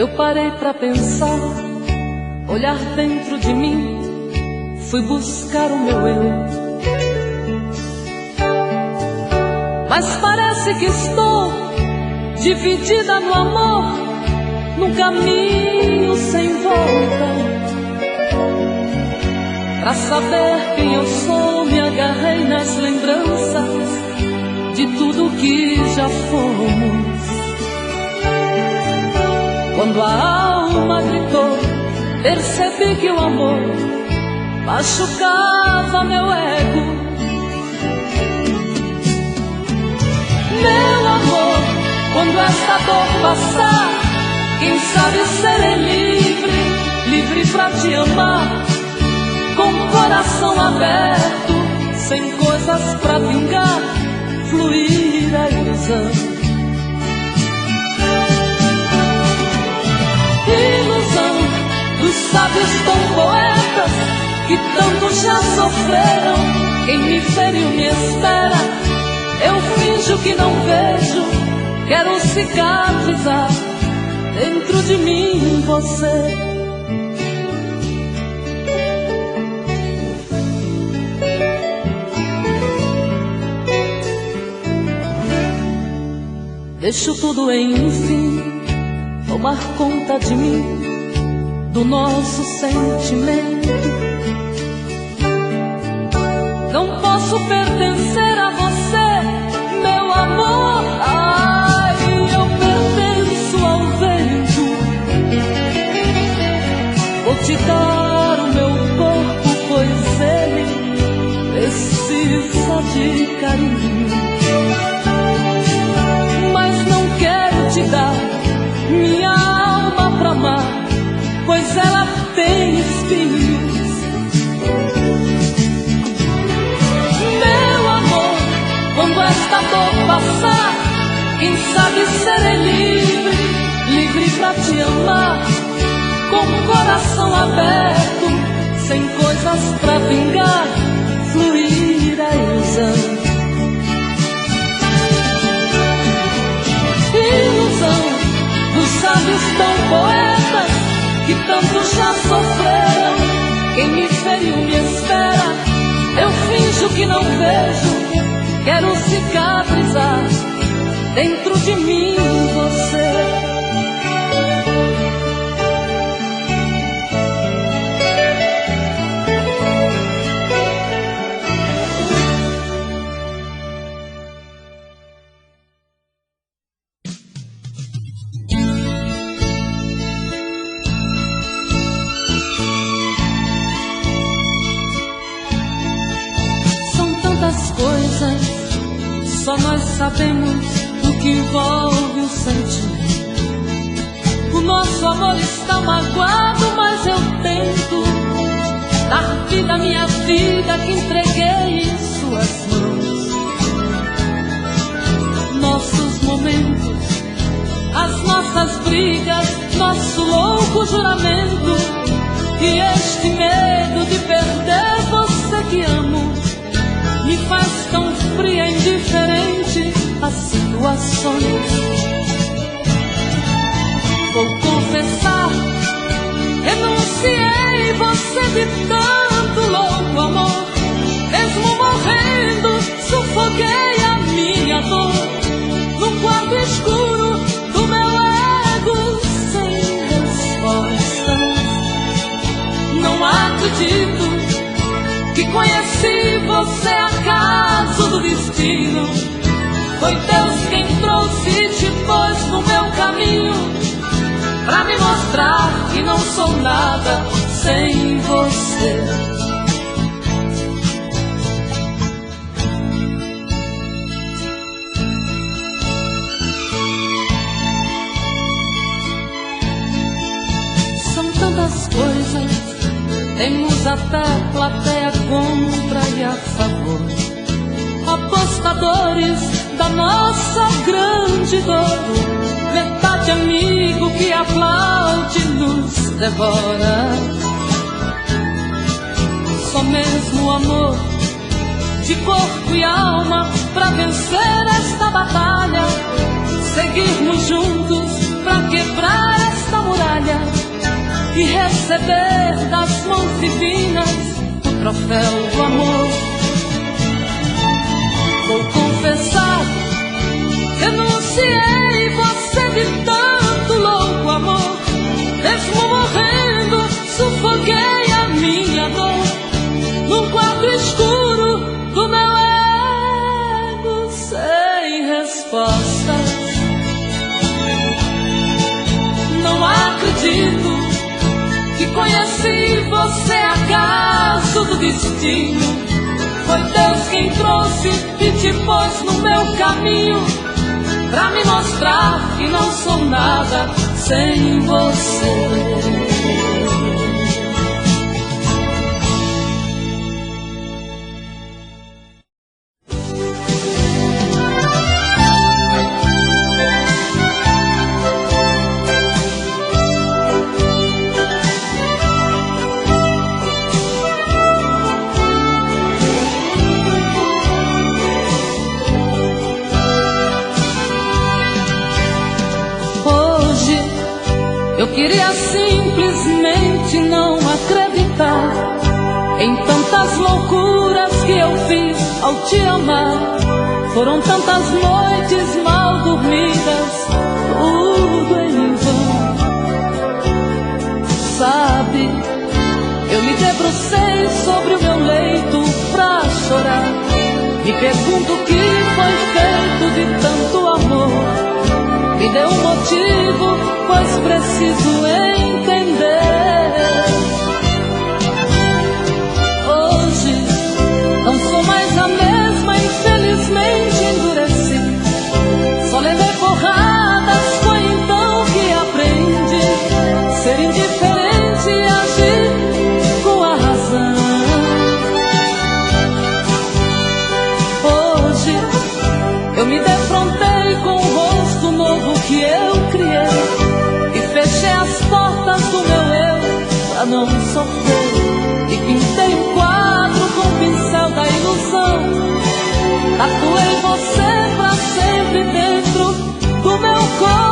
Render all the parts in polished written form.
eu parei pra pensar, olhar dentro de mim, fui buscar o meu eu. Mas parece que estou dividida no amor, num caminho sem volta. Pra saber quem eu sou, me agarrei nas lembranças de tudo que já fomos. Quando a alma gritou, percebi que o amor machucava meu ego. Meu amor, quando esta dor passar, quem sabe serei livre, livre pra te amar, com o coração aberto, sem coisas pra vingar, fluir a ilusão. Ilusão dos sábios tão poetas que tanto já sofreram. Quem me feriu me espera, eu finjo que não vejo, quero cicatrizar dentro de mim você. Deixo tudo enfim tomar conta de mim, do nosso sentimento. Não posso pertencer a você, meu amor. Ai, eu pertenço ao vento. Vou te dar o meu corpo, pois ele precisa de carinho. Mas não quero te dar minha alma pra amar, pois ela tem espinhos. Meu amor, quando esta dor passar, quem sabe serei livre, livre pra te amar, com o coração aberto, sem coisas pra vingar, fluir a ilusão. Ilusão dos sábios tão poetas que tanto já sofreram. Quem me feriu me espera, eu finjo que não vejo, quero cicatrizar dentro de mim você. Só nós sabemos o que envolve o sentir. O nosso amor está magoado, mas eu tento dar vida à minha vida que entreguei em suas mãos. Nossos momentos, as nossas brigas, nosso louco juramento e este medo de perder você que amo me faz tão fria e indiferente às situações. Vou confessar, renunciei você de tanto louco amor. Mesmo morrendo, sufoquei a minha dor num quarto escuro do meu ego sem respostas. Não acredito que conheci você acaso do destino. Foi Deus quem trouxe e te pôs no meu caminho, pra me mostrar que não sou nada sem você. São tantas coisas, temos até plateia contra e a favor, apostadores da nossa grande dor, metade amigo que aplaude nos devora. Só mesmo amor de corpo e alma pra vencer esta batalha, seguirmos juntos pra quebrar esta muralha. muralha e receber das mãos divinas o troféu do amor. Vou confessar, denunciei você de tanto louco amor. Mesmo morrendo, sufoquei a minha dor num quarto escuro do meu ego sem respostas. Não acredito que conheci você acaso do destino. Foi Deus quem trouxe e te pôs no meu caminho pra me mostrar que não sou nada sem você. Eu queria simplesmente não acreditar em tantas loucuras que eu fiz ao te amar. Foram tantas noites mal dormidas, tudo em vão. Sabe, eu me debrucei sobre o meu leito pra chorar. Me pergunto o que foi feito de tanto amor. Me dê um motivo, pois preciso entender. Hoje não sou mais a mesma, infelizmente endureci. Só levei porradas, foi então que aprendi ser indiferente e agir com a razão. Hoje eu me defrontei com o rosto novo que eu criei e fechei as portas do meu eu pra não sofrer. E pintei um quadro com o pincel da ilusão. Tatuei você pra sempre dentro do meu coração.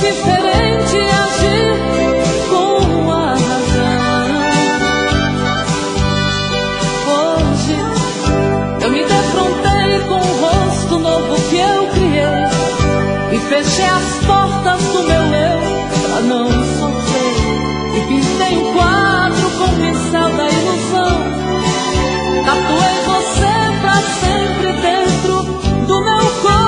Diferente e agir com a razão. Hoje eu me defrontei com o rosto novo que eu criei e fechei as portas do meu eu pra não sofrer. E pintei um quadro com o pincel da ilusão. Tatuei você pra sempre dentro do meu coração.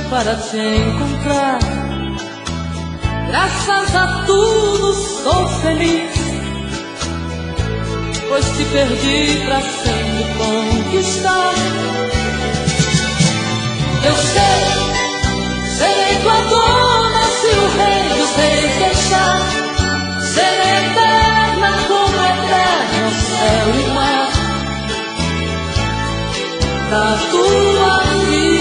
Para te encontrar, graças a tudo sou feliz, pois te perdi pra sempre conquistar. Eu sei, serei tua dona se o rei dos reis deixar. Serei eterna como eterno céu e mar da tua vida.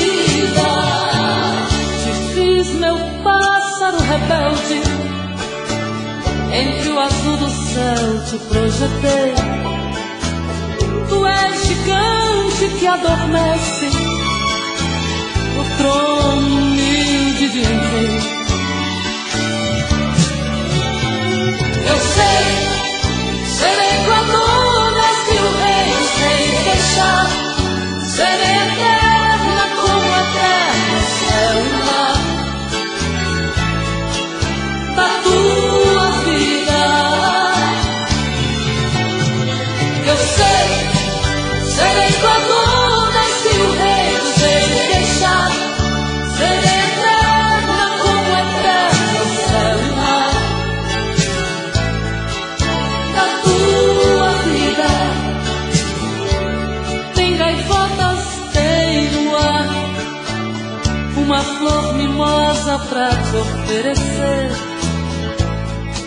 Meu pássaro rebelde, entre o azul do céu te projetei. Tu és gigante que adormece o trono humilde de um rei. Eu sei, serei tua dona se o rei sem deixar. Serei eterna como eterno céu e mar pra te oferecer.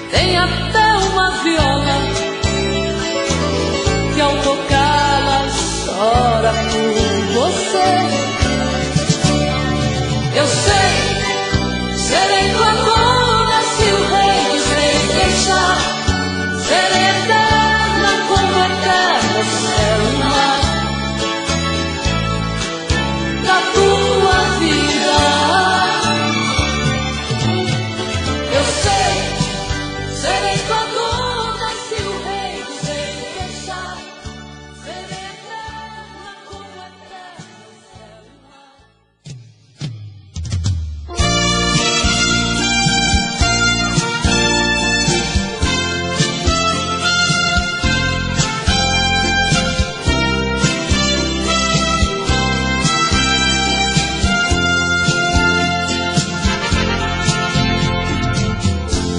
Tem até uma viola que ao tocá-la chora por você. Eu sei, serei tua dona se o rei quiser deixar. Serei eterna como eterno céu e mar da tua vida. Eu sei, serei tua dona se o rei quiser deixar. Serei eterna como eterno céu e mar.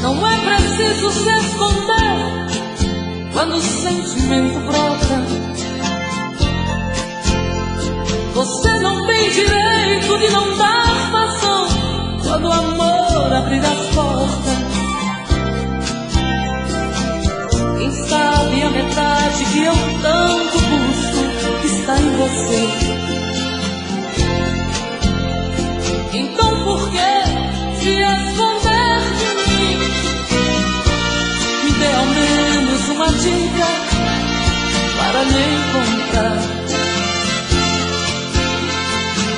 Não é preciso se esconder quando o sentimento brota. Você não tem direito de não dar vazão quando o amor abrir as portas. Quem sabe a metade que eu tanto busco está em você. Então por que se esconder de mim? Me dê ao menos uma dica para me encontrar.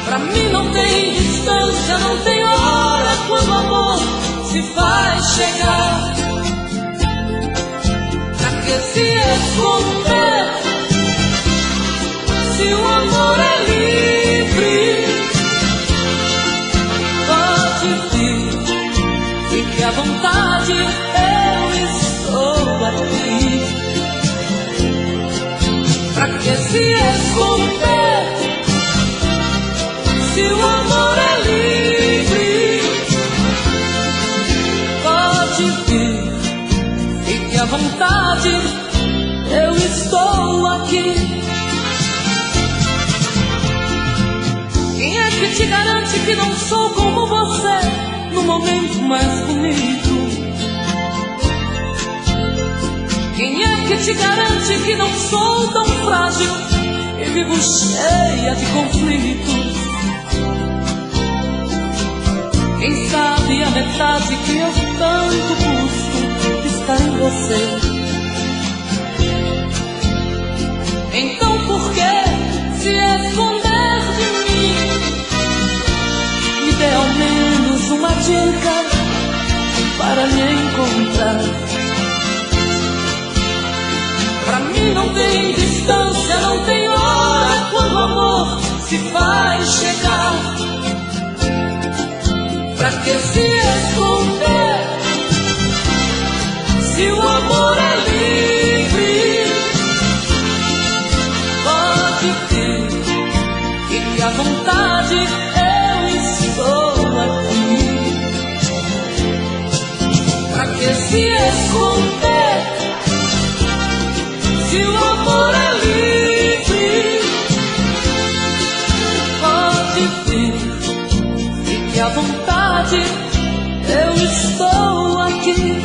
Pra mim não tem distância, não tem hora quando o amor se faz chegar. Pra que se esconder se o amor é livre? Pode vir, fique à vontade, eu estou aqui. Pra que se esconder se o amor é livre? Pode vir, fique à vontade, eu estou aqui. Quem é que te garante que não sou como você no momento mais bonito? Quem é que te garante que não sou tão frágil e vivo cheia de conflitos? Quem sabe a metade que eu tanto busco está em você. Então por que se esconder de mim? Me dê ao menos uma dica para me encontrar. Pra mim não tem distância, não tem hora quando o amor se faz chegar. Pra que se esconder se o amor é livre? Pode vir, fique à vontade, eu estou aqui. Pra que se esconder se o amor é livre? Pode vir, fique à vontade, eu estou aqui.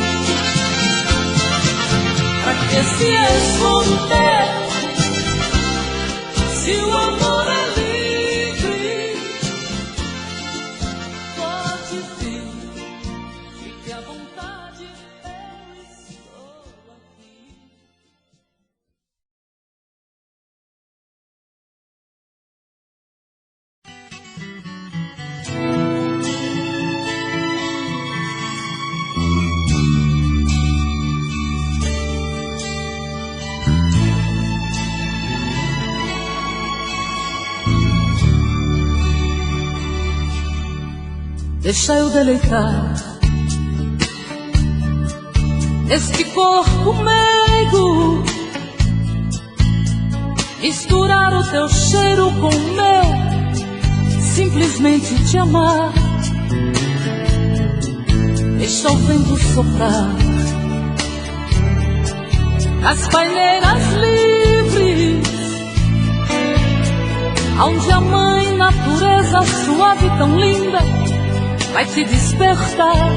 Pra que se esconder se o amor é livre? Pode vir, fique à vontade, eu estou aqui. Deixa eu deleitar este corpo meigo, misturar o teu cheiro com o meu, simplesmente te amar. Deixa o vento soprar nas paineiras livres, onde a mãe natureza suave tão linda vai te despertar.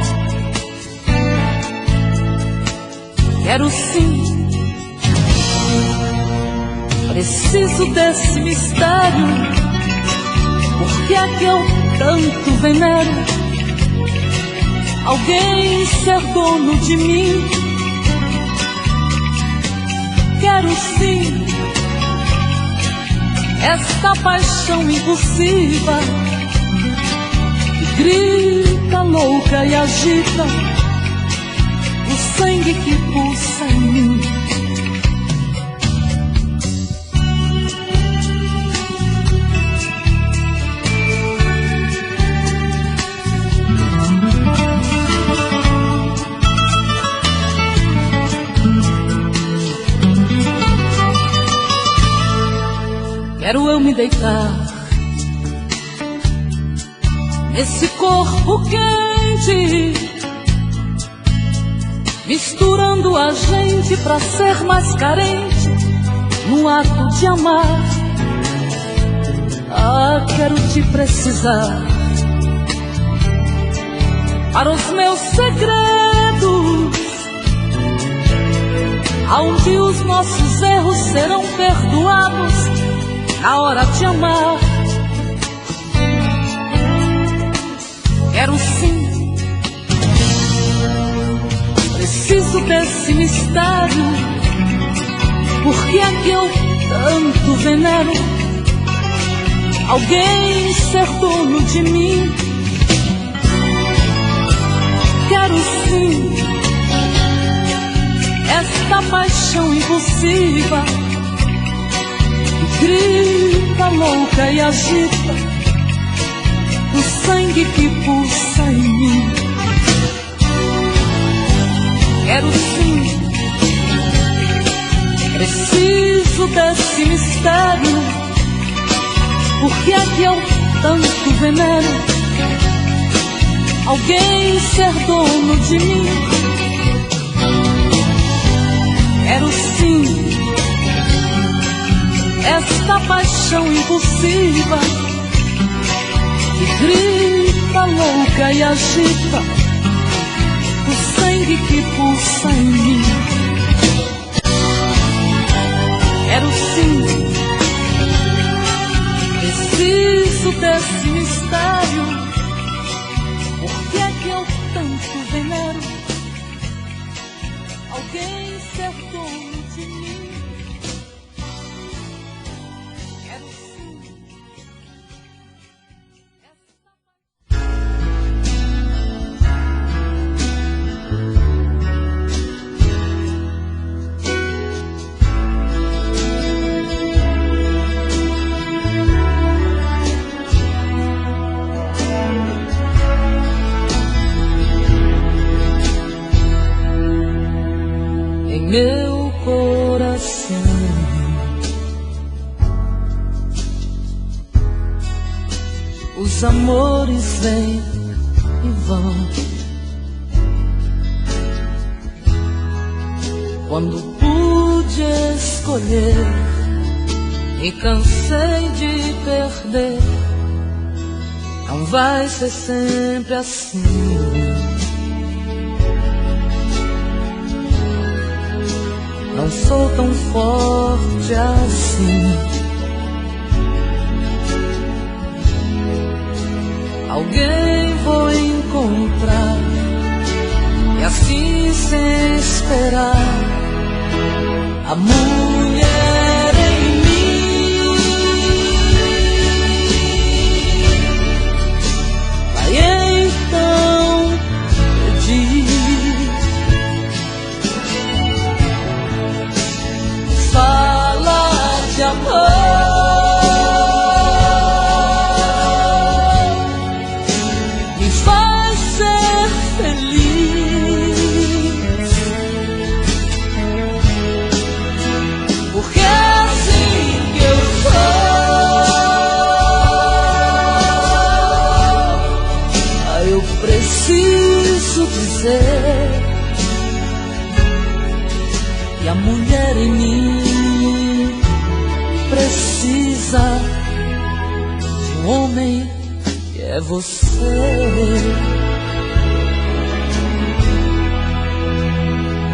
Quero sim, preciso desse mistério. Por que é que eu tanto venero alguém ser dono de mim? Quero sim esta paixão impulsiva que grita louca e agita o sangue que pulsa em mim. Quero eu me deitar nesse corpo quente, misturando a gente pra ser mais carente no ato de amar. Ah, quero te precisar para os meus segredos, aonde os nossos erros serão perdoados na hora de amar. Quero sim, preciso desse mistério. Por que é que eu tanto venero alguém ser dono de mim? Quero sim esta paixão impulsiva que grita louca e agita o sangue que pulsa em mim. Quero sim, preciso desse mistério. Por que é que eu tanto venero alguém ser dono de mim? Quero sim esta paixão impulsiva que grita louca e agita o sangue que pulsa em mim. Quero sim, preciso desse mistério. Por que é que eu tanto venero alguém ser dono de mim? Meu coração, os amores vêm e vão. Quando pude escolher, me cansei de perder. Não vai ser sempre assim. Não sou tão forte assim. Alguém vou encontrar, e assim sem esperar, a mulher em mim vai então pedir. Fala de amor, me faz ser feliz, porque é assim que eu sou. Ah, eu preciso dizer, e a mulher em mim precisa de um homem que é você.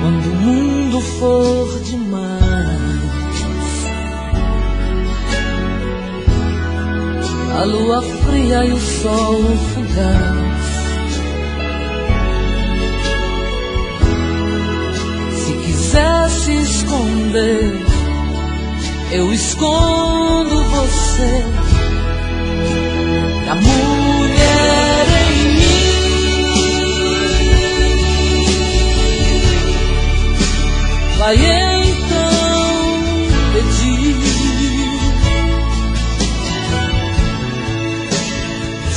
Quando o mundo for demais, a lua fria e o sol fugaz, se quiser se esconder, eu escondo você. A mulher em mim vai então pedir,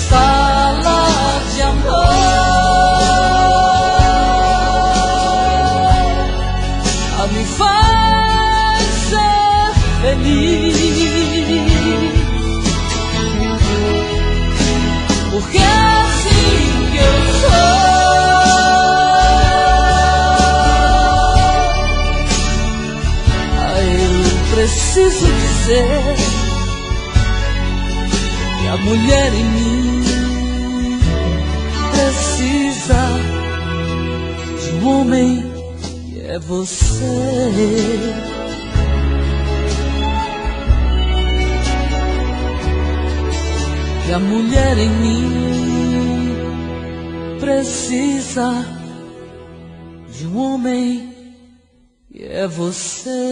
fala de amor, a me faz ser feliz. Porque é assim que eu sou. Eu preciso dizer que a mulher em mim precisa de um homem que é você. A mulher em mim precisa de um homem e é você.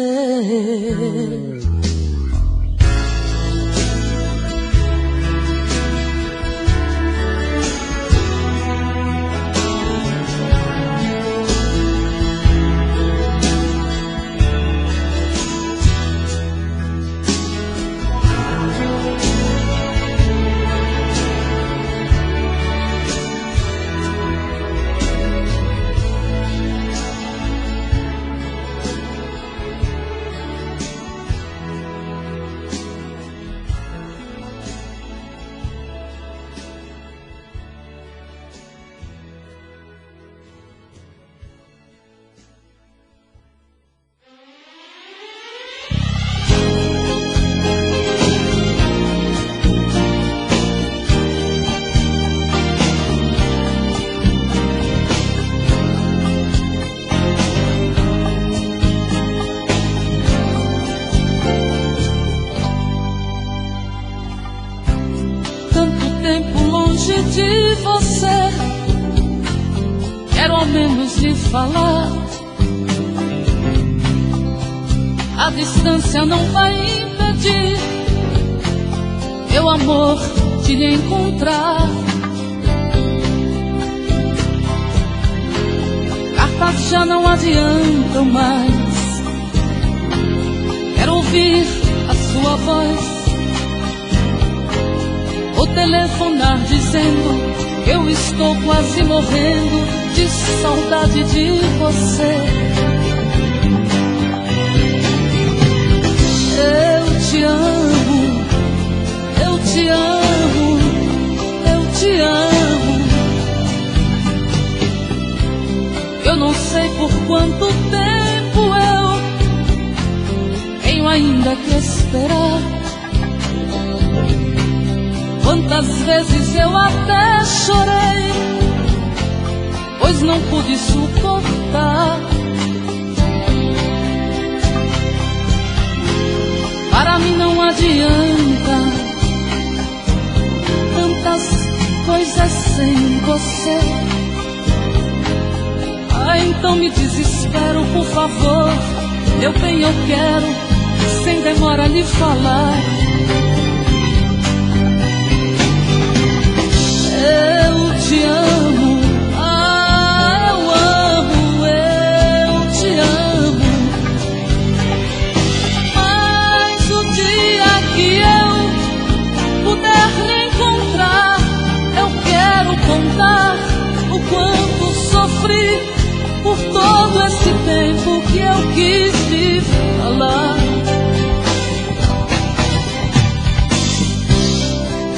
De você, quero ao menos lhe falar. A distância não vai impedir meu amor de lhe encontrar. Cartas já não adiantam mais, quero ouvir a sua voz. Ou telefonar dizendo que eu estou quase morrendo de saudade de você. Eu te amo, eu te amo, eu te amo. Eu não sei por quanto tempo eu tenho ainda que esperar. Quantas vezes eu até chorei, pois não pude suportar. Para mim não adianta tantas coisas sem você. Então me desespero, por favor, meu bem, eu quero, sem demora, lhe falar. Eu te amo, eu amo, eu te amo. Mas o dia que eu puder lhe encontrar, eu quero contar o quanto sofri por todo esse tempo que eu quis te falar.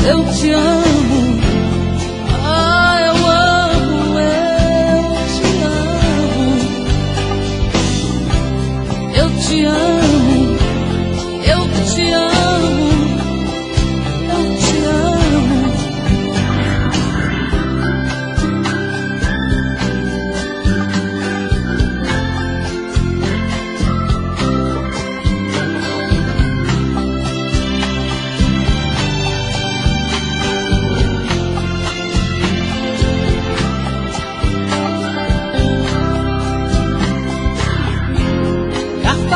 Eu te amo. Eu te amo, eu te amo, eu te amo.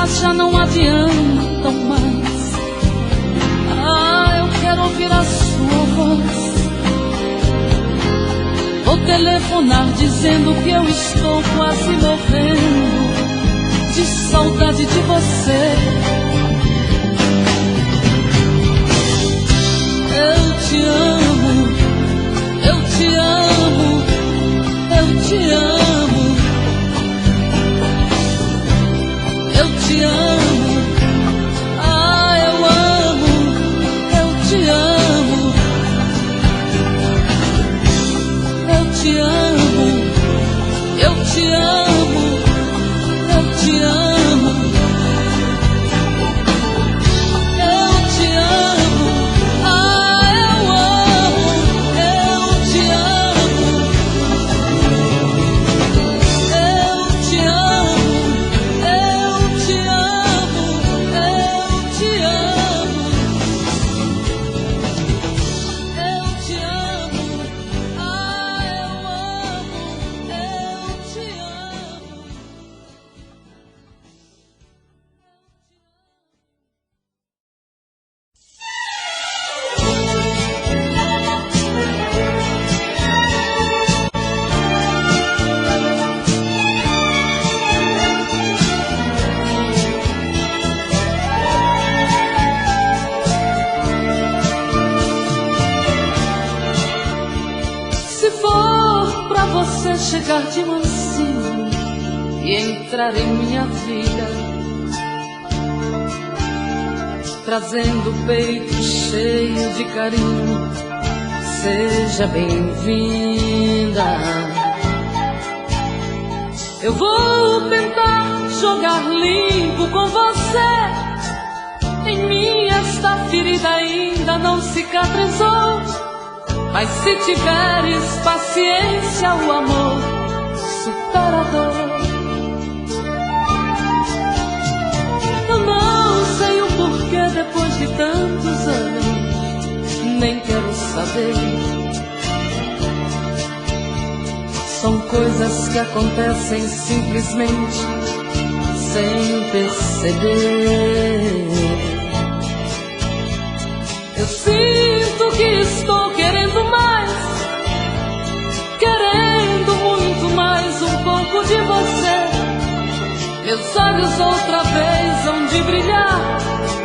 palavras já não adiantam mais. Ah, eu quero ouvir a sua voz. Vou telefonar dizendo que eu estou quase morrendo de saudade de você. Eu te amo, eu te amo, eu te amo, eu te amo, ah, eu amo, eu te amo, eu te amo, eu te amo, eu te amo, eu te amo, ah, eu amo, eu te amo, eu te amo, eu te amo, eu te amo, eu te amo, ah, eu amo, eu te amo. Se for pra você chegar de mansinho e entrar em minha vida, trazendo o peito cheio de carinho, seja bem-vinda. Eu vou tentar jogar limpo com você. Em mim esta ferida ainda não cicatrizou, mas se tiveres paciência, o amor supera a dor. Eu não sei o porquê depois de tantos anos, nem quero saber. São coisas que acontecem simplesmente sem perceber. Eu sinto que estou querendo mais, querendo muito mais um pouco de você. Meus olhos outra vez hão de brilhar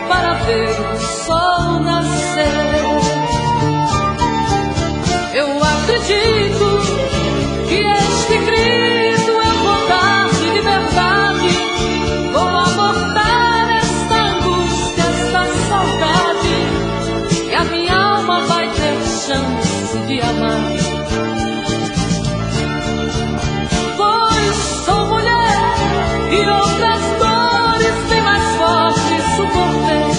para ver o sol nascer. Eu acredito que este grito é vontade de verdade. Vou abortar esta angústia, esta saudade, e a minha alma vai ter chance de amar. Pois sou mulher e outras dores bem mais fortes suportei,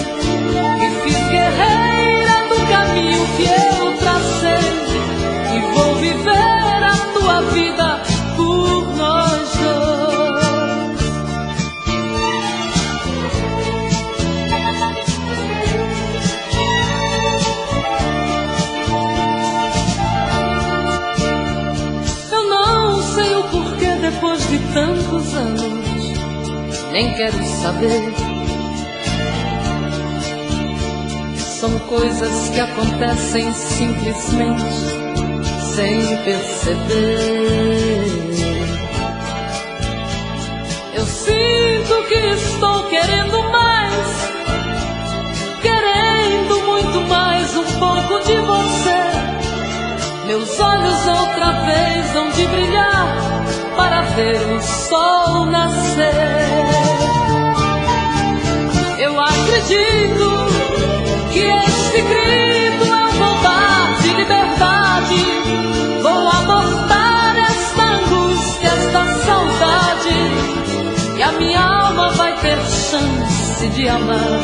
e fiz guerreira do caminho que eu tracei, e vou viver a tua vida por nós dois. Eu não sei o porquê depois de tantos anos, nem quero saber. São coisas que acontecem simplesmente sem perceber. Eu sinto que estou querendo mais, querendo muito mais um pouco de você. Meus olhos outra vez hão de brilhar para ver o sol nascer. Eu acredito que este grito é vontade de liberdade. Vou abortar esta angústia, esta saudade, e a minha alma vai ter chance de amar.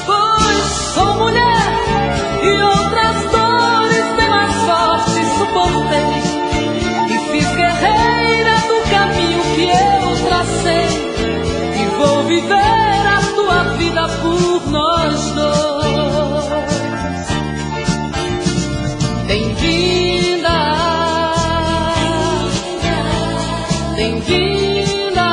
Pois sou mulher e outras dores bem mais fortes suportei, e fiz guerreira do caminho que eu tracei, e vou viver a tua vida por nós dois. Bem-vinda, bem-vinda,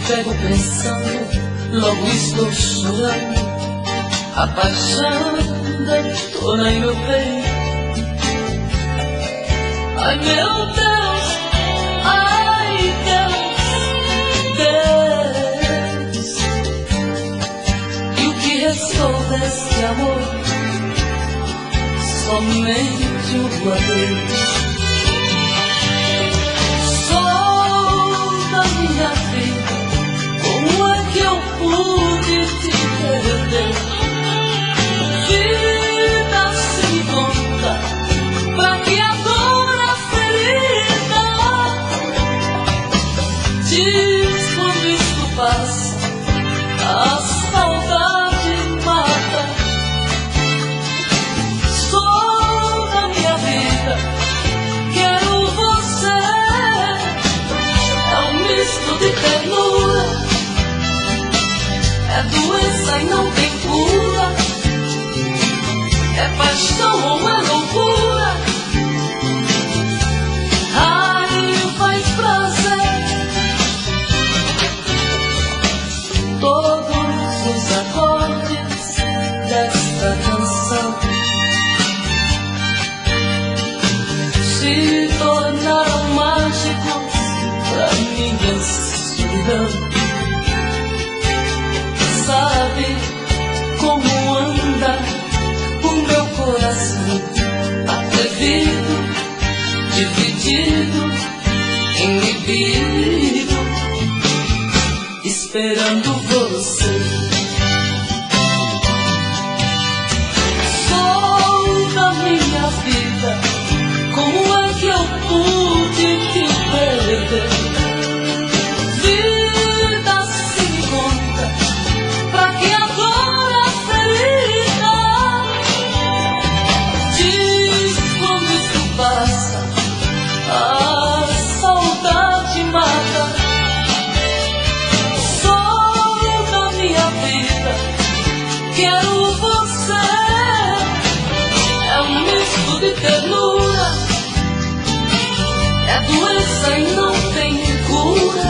pego pensando, logo estou chorando. A paixão deitou em meu peito. Ai meu Deus, ai Deus, Deus. E o que restou desse amor? Somente o adeus. Sou da minha vida, como é que eu pude te perder? Vida sem conta, pra que a dor, a ferida? Diz quando isso passa, a saudade mata. Sou da minha vida, quero você. É um misto de ternura, é doença e não tem cura. É paixão ou é loucura? Ai, faz prazer. Todos os acordes desta canção se tornaram mágicos pra minha escuridão. Sabe como anda o meu coração, atrevido, dividido, inibido, esperando você. Sou da minha vida, como é que eu pude te perder? Vida sem conta, pra que a dor, a ferida? Diz quando isso passa, a saudade mata. Sou da minha vida, quero você. É um misto de ternura, é doença e não tem cura.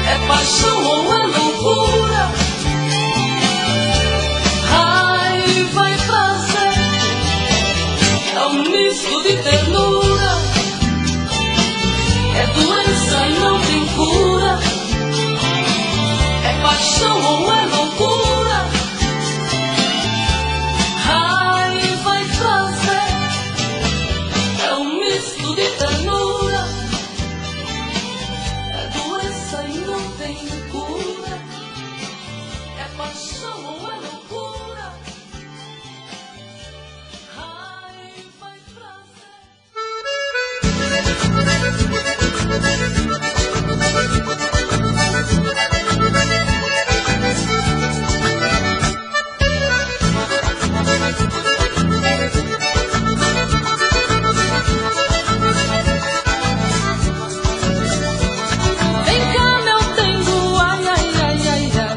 É paixão ou é loucura? Raiva e prazer, é um misto de ternura, é doença e não tem cura. É paixão ou é loucura? Raiva e prazer, é um misto de ternura, é doença e não tem cura. É paixão ou é loucura? Raiva e prazer. Vem cá, meu tengo, ai, ai, ai, ai, ai.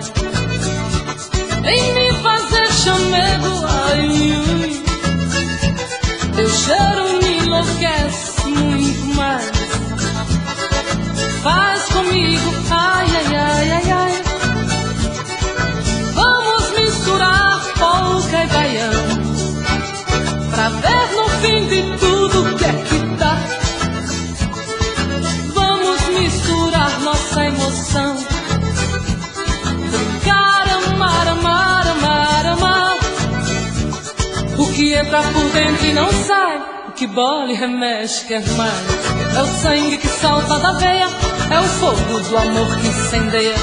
Vem me fazer chamego, ai, ui. Teu cheiro me enlouquece muito mais. Faz comigo, ai, ai, ai, ai, ai. Vamos misturar polca e baião, pra ver no fim de tudo o que é que dá. Vamos misturar nossa emoção, brincar, amar, amar, amar, amar. O que entra por dentro e não sai, o que bola e remexe quer mais. É o sangue que salta da veia, é o fogo do amor que incendeia.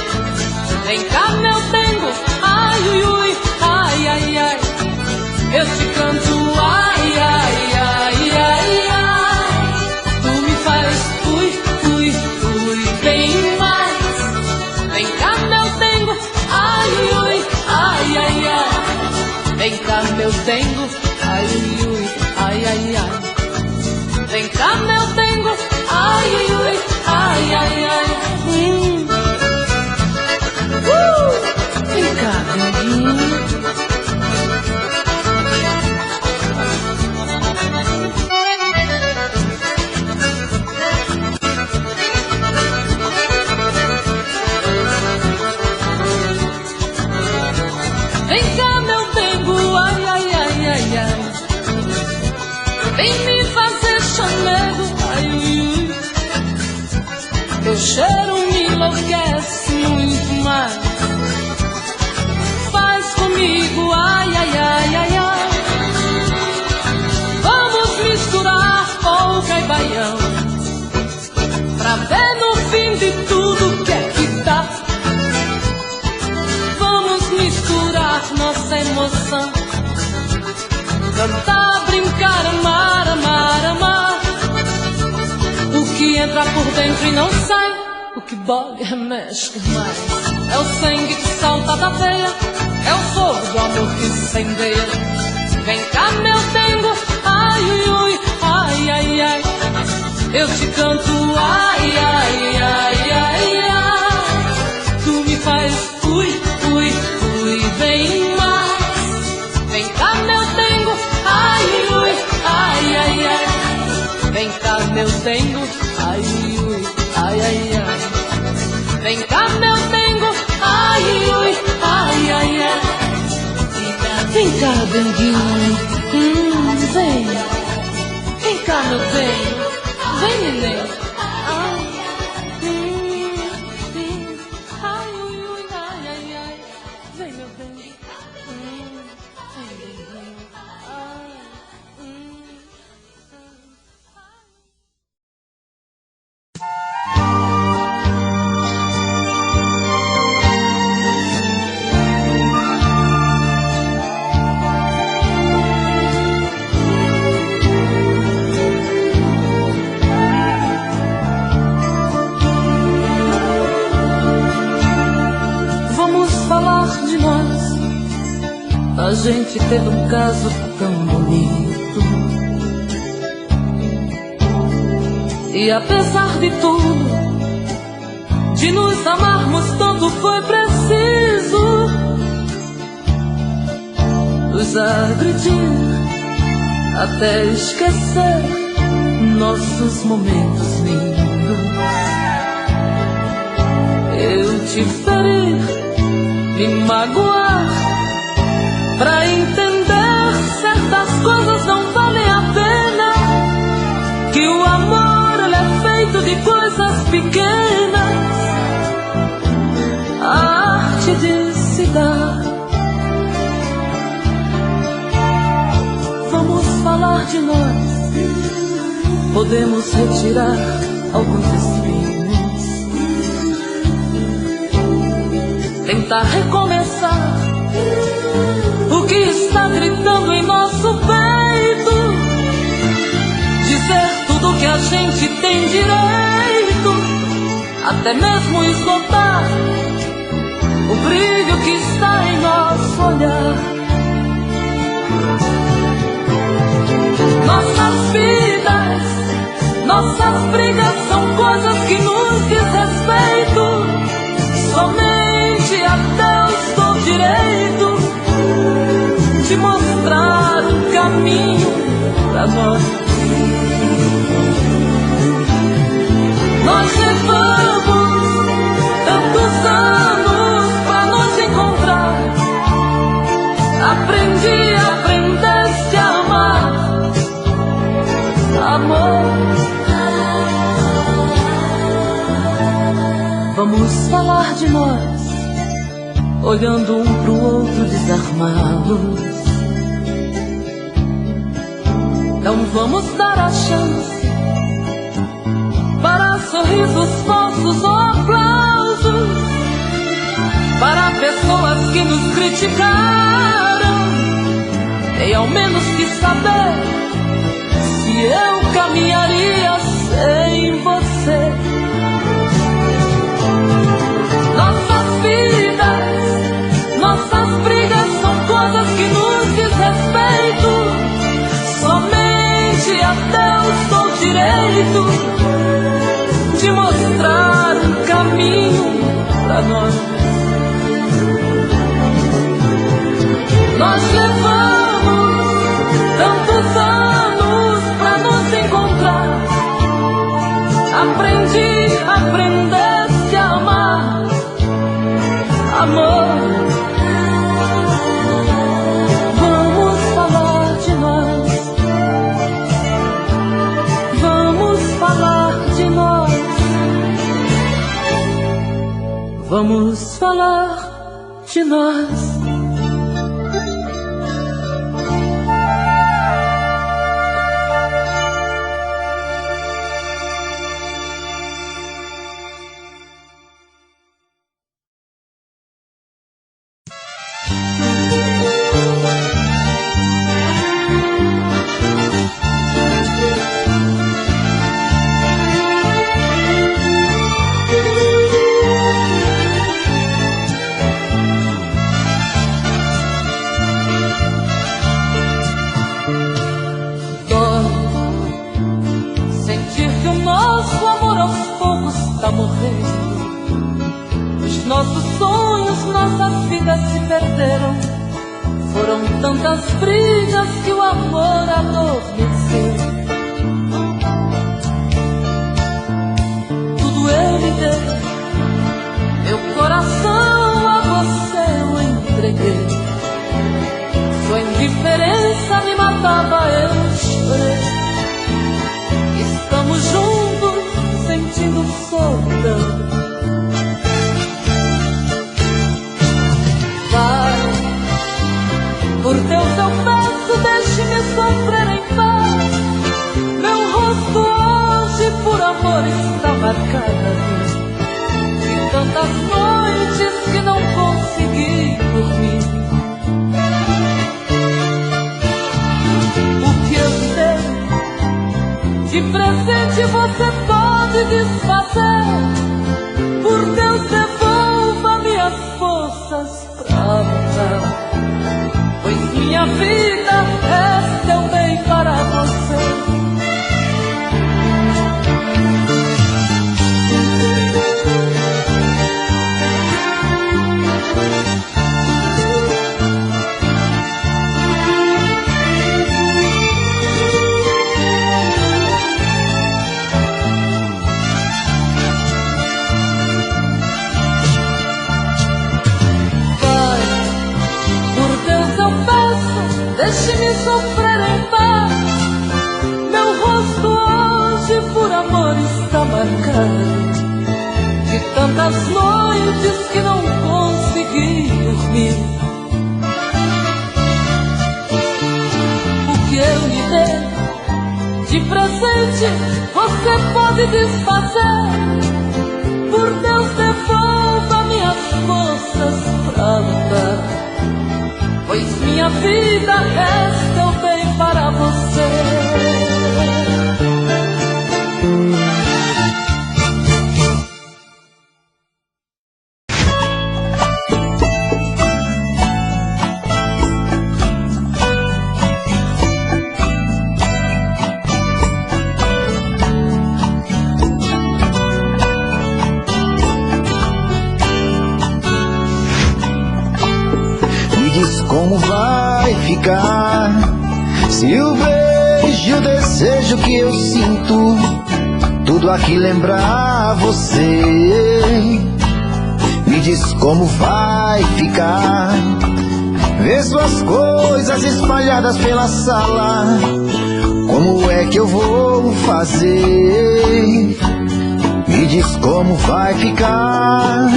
Vem cá, meu tengo, ai, ui, ui, ai, ai, ai. Eu te canto, ai, ai, ai, ai, ai. Tu me faz, ui, ui, ui, bem mais. Vem cá, meu tengo, ai, ui, ui, ai, ai, ai. Vem cá, meu tengo, ai, ui, ui, ai, ai, ai. Vem cá, meu tengo, ai, ui, ui, ai, ai, ai. Vem cá, denguinho. entra e não sai, o que dói remexe mais. É o sangue que salta da veia, é o fogo do amor que incendeia. Vem cá, meu dengo, ai, ui, ui, ai, ai, ai. Eu te canto, ai, ai, ai, ai, ai. Tu me faz, ui, ui, ui, vem mais. Vem cá, meu dengo, ai, ui, ai, ai, ai. Vem cá, meu dengo, ai, ui, ai, ai, ai. Vem cá, meu dengo, ai, ui, ai, ai, ai. Vem cá, denguinho, vem. Vem cá, meu bem, vem, neném. Ai, ai, ui, ui, ai, ai, ai. Vem, meu bem, vem, denguinho. Ai, a gente teve um caso tão bonito, e apesar de tudo, de nos amarmos tanto, foi preciso nos agredir até esquecer nossos momentos lindos. Eu te ferir, me magoar, pra entender certas coisas não valem a pena. Que o amor, ele é feito de coisas pequenas. A arte de se dar. Vamos falar de nós. Podemos retirar alguns espinhos, tentar recomeçar o que está gritando em nosso peito, dizer tudo que a gente tem direito, até mesmo esgotar o brilho que está em nosso olhar. Nossas vidas, nossas brigas são coisas que nos diz respeito. Somente a Deus dou direito de mostrar um caminho pra nós. Nós levamos tantos anos pra nos encontrar. Aprendeste a amar, amor. Vamos falar de nós, olhando um pro outro desarmados. Não vamos dar a chance para sorrisos falsos ou aplausos, para pessoas que nos criticaram. Tem ao menos que saber se eu caminharia sem você. Nossas vidas, nossas brigas são coisas que nos diz respeito. Somente a Deus dou direito de mostrar um caminho pra nós. Nós levamos tantos anos pra nos encontrar. Aprendeste a amar, amor. Vamos falar de nós. Vamos falar de nós. Vamos falar de nós. Foram tantas brigas que o amor adormeceu. Tudo eu lhe dei, meu coração a você eu entreguei. Sua indiferença me matava, eu chorei. Estamos juntos, sentindo solidão. Por Deus eu peço, deixe-me sofrer em paz. Meu rosto hoje por amor está marcado de tantas noites que não consegui dormir. O que eu dei de presente você pode desfazer. Por Deus devolva minhas forças pra lutar, pois minha vida é seu bem para você. Deixe-me sofrer em paz. Meu rosto hoje por amor está marcado de tantas noites que não consegui dormir. O que eu lhe dei de presente você pode desfazer. Por Deus devolva minhas forças pra lutar, pois minha vida é seu bem para você. Como vai ficar se o beijo, o desejo que eu sinto, tudo aqui lembrar você? Me diz como vai ficar ver suas coisas espalhadas pela sala. Como é que eu vou fazer? Me diz como vai ficar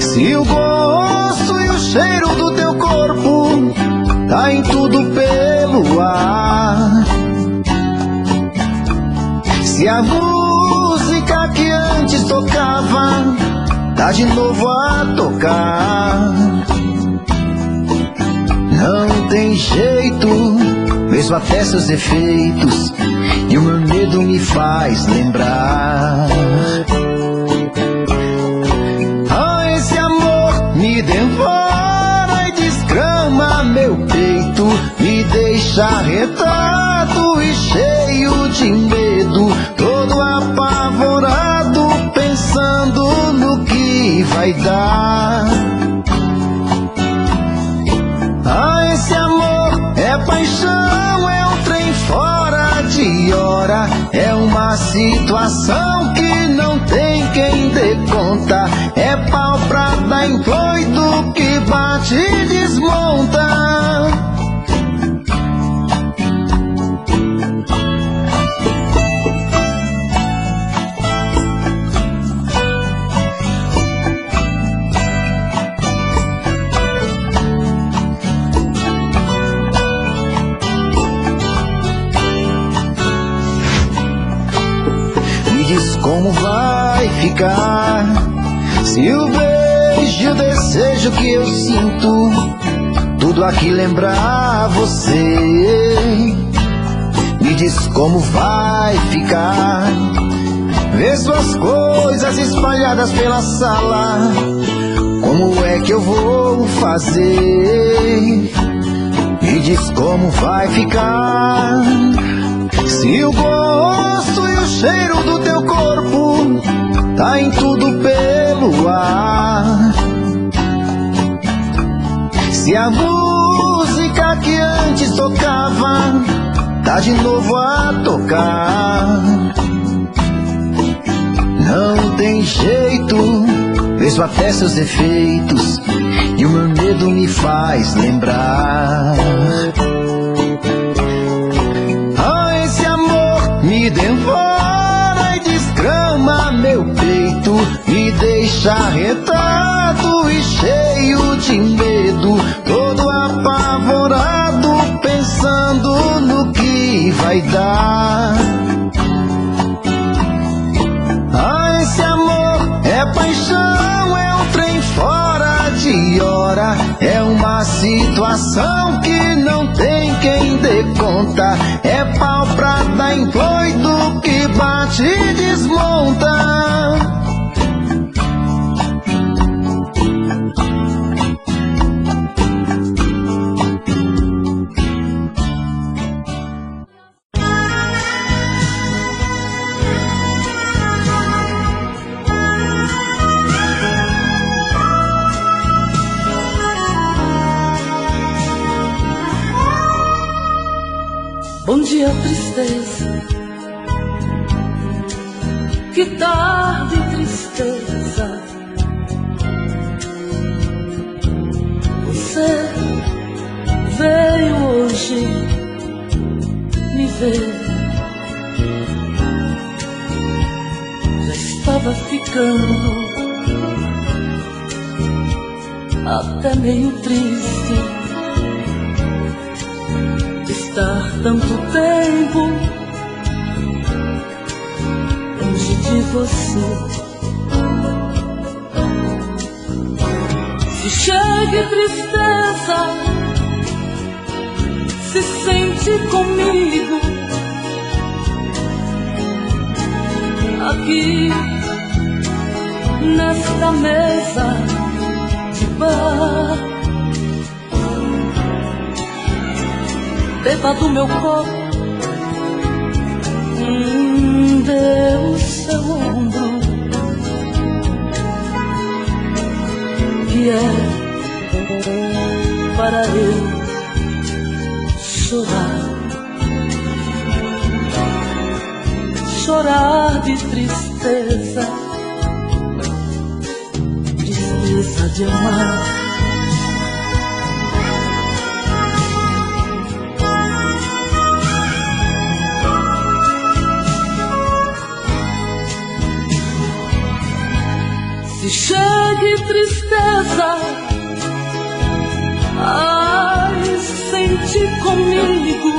se o gosto e o cheiro do teu corpo tá em tudo pelo ar. Se a música que antes tocava tá de novo a tocar. Não tem jeito, mesmo até seus defeitos, e o meu medo me faz lembrar. Me devora e desgrama meu peito, me deixa arretado e cheio de medo, todo apavorado, pensando no que vai dar. Ah, esse amor é paixão, é um trem fora de hora, é uma situação que não tem quem dê conta, é pau pra dar em doido que bate e desmonta. Me diz como vai ficar se o beijo, o desejo que eu sinto, tudo aqui lembrar você? Me diz como vai ficar ver suas coisas espalhadas pela sala. Como é que eu vou fazer? Me diz como vai ficar se o gosto e o cheiro do teu corpo tá em tudo pelo ar. Se a música música que antes tocava tá de novo a tocar. Não tem jeito, vejo até seus defeitos, e o meu medo me faz lembrar. Ah, esse amor me devora e desgrama meu peito, me deixa arretado e cheio de medo, todo apavorado, pensando no que vai dar. Ah, esse amor é paixão, é um trem fora de hora, é uma situação que não tem quem dê conta, é pau pra dar em doido que bate e desmonta. Bom dia, tristeza. Que tarde, tristeza. Você veio hoje me ver. Já estava ficando até meio triste estar tanto tempo longe de você. Se chegue tristeza, se sente comigo aqui nesta mesa de bar. Beba do meu copo, dê o seu ombro, que é para eu chorar, chorar de tristeza, tristeza de amar. Se chegue tristeza, ai, sente comigo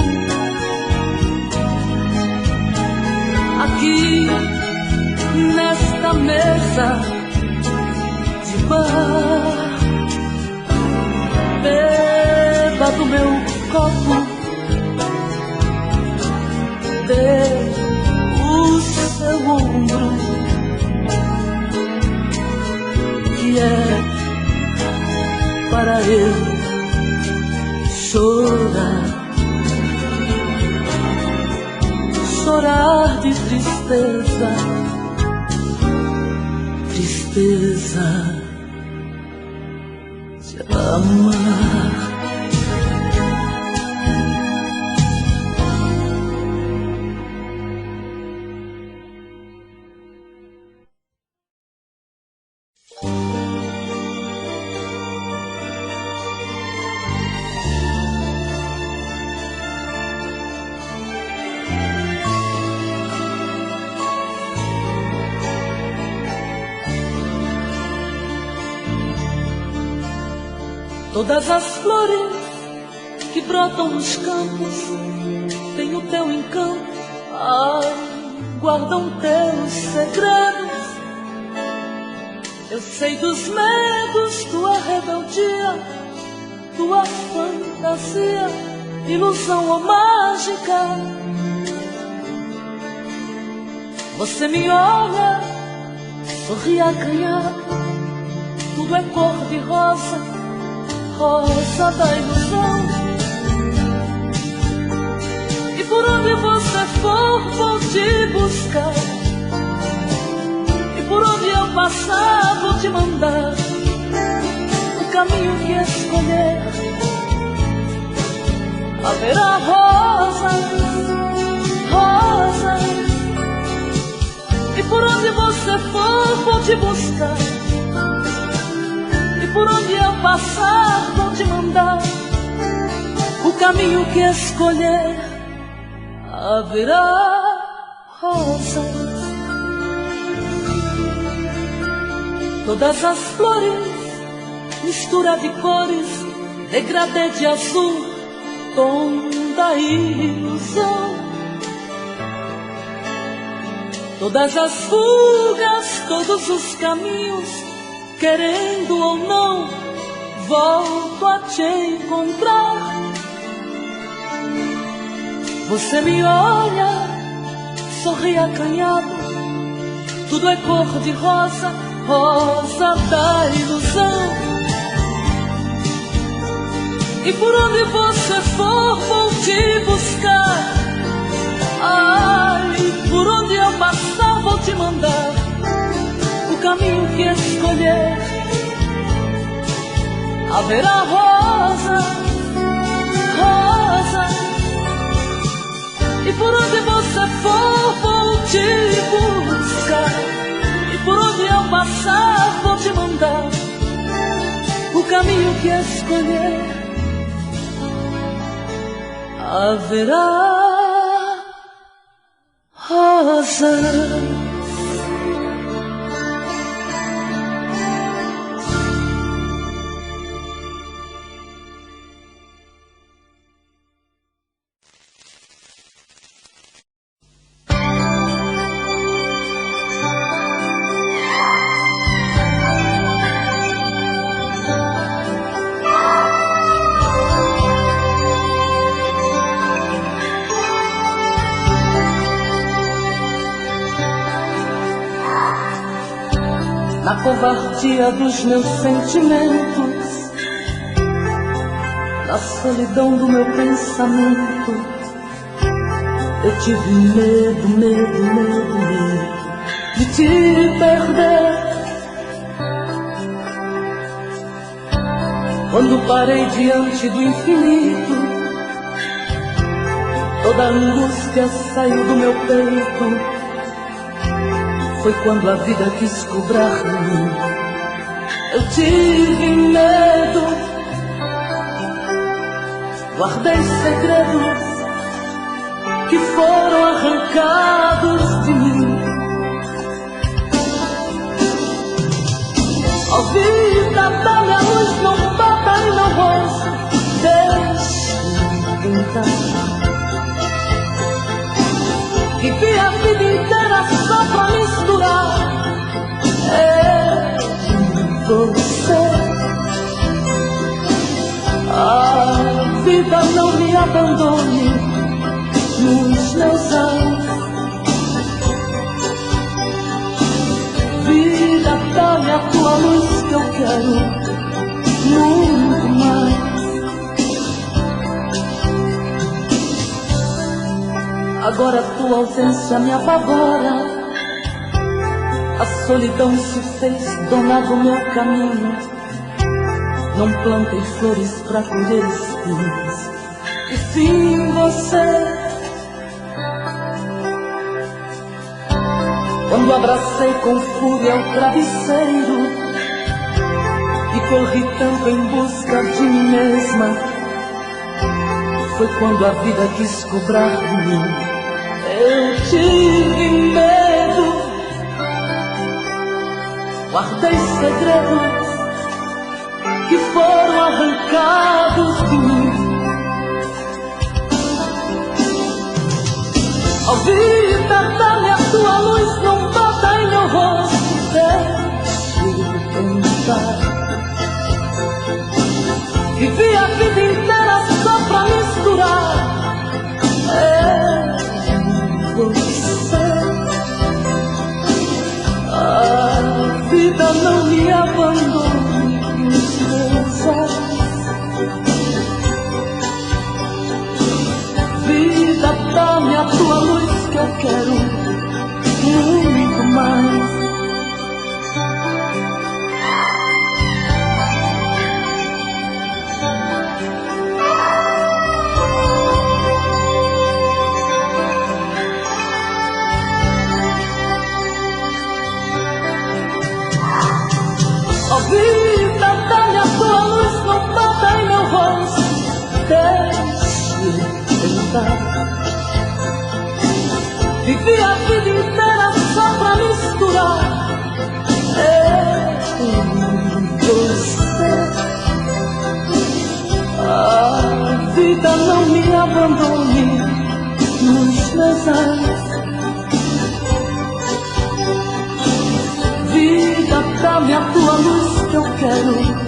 aqui nesta mesa de bar. Beba do meu copo, dê o seu ombro, que é para eu chorar, chorar de tristeza, tristeza de amar. Todas as flores que brotam nos campos têm o teu encanto, ai, guardam teus segredos. Eu sei dos medos, tua rebeldia, tua fantasia, ilusão ou mágica. Você me olha, sorri acanhado, tudo é cor de rosa, rosa da ilusão. E por onde você for, vou te buscar, e por onde eu passar, vou te mandar o caminho que escolher. haverá rosas, rosas. E por onde você for, vou te buscar. E por onde eu passar, vou te mandar. O caminho que escolher, haverá rosas. Todas as flores, mistura de cores, degradê de azul, tom da ilusão. Todas as fugas, todos os caminhos, querendo ou não, volto a te encontrar. Você me olha, sorri acanhado, tudo é cor de rosa, rosa da ilusão. E por onde você for, vou te buscar. Ai, por onde eu passar, vou te mandar. O caminho que escolher, haverá rosa, rosa. E por onde você for, vou te buscar. E por onde eu passar, vou te mandar. O caminho que escolher, haverá rosas. Na covardia dos meus sentimentos, na solidão do meu pensamento, eu tive medo, medo, medo, medo de te perder. Quando parei diante do infinito, toda a angústia saiu do meu peito. Foi quando a vida quis cobrar de mim. Eu tive medo, guardei segredos que foram arrancados de mim. Ó vida, dá-me a luz, não bata em meu rosto, deixa-me tentar. Vivi a vida inteira só pra misturar eu e você. A vida não me abandone nos meus anos. Vida, dá-me a tua luz que eu quero muito mais. Agora tua ausência me apavora. A solidão se fez dona do meu caminho. Não plantei flores pra colher espinhos. E sim você. Quando abracei com fúria o travesseiro e corri tanto em busca de mim mesma, foi quando a vida quis cobrar de mim. Eu tive medo, guardei segredos que foram arrancados de mim. Ó vida, dá-me a tua luz, não bata em meu rosto, deixe-me tentar. Vivi a vida inteira só pra misturar você. A vida não me abandone nos meus olhos. Vida, dá-me a tua luz que eu quero muito mais. vida, não me abandone nos meus ais. Vida, dá-me a tua luz que eu quero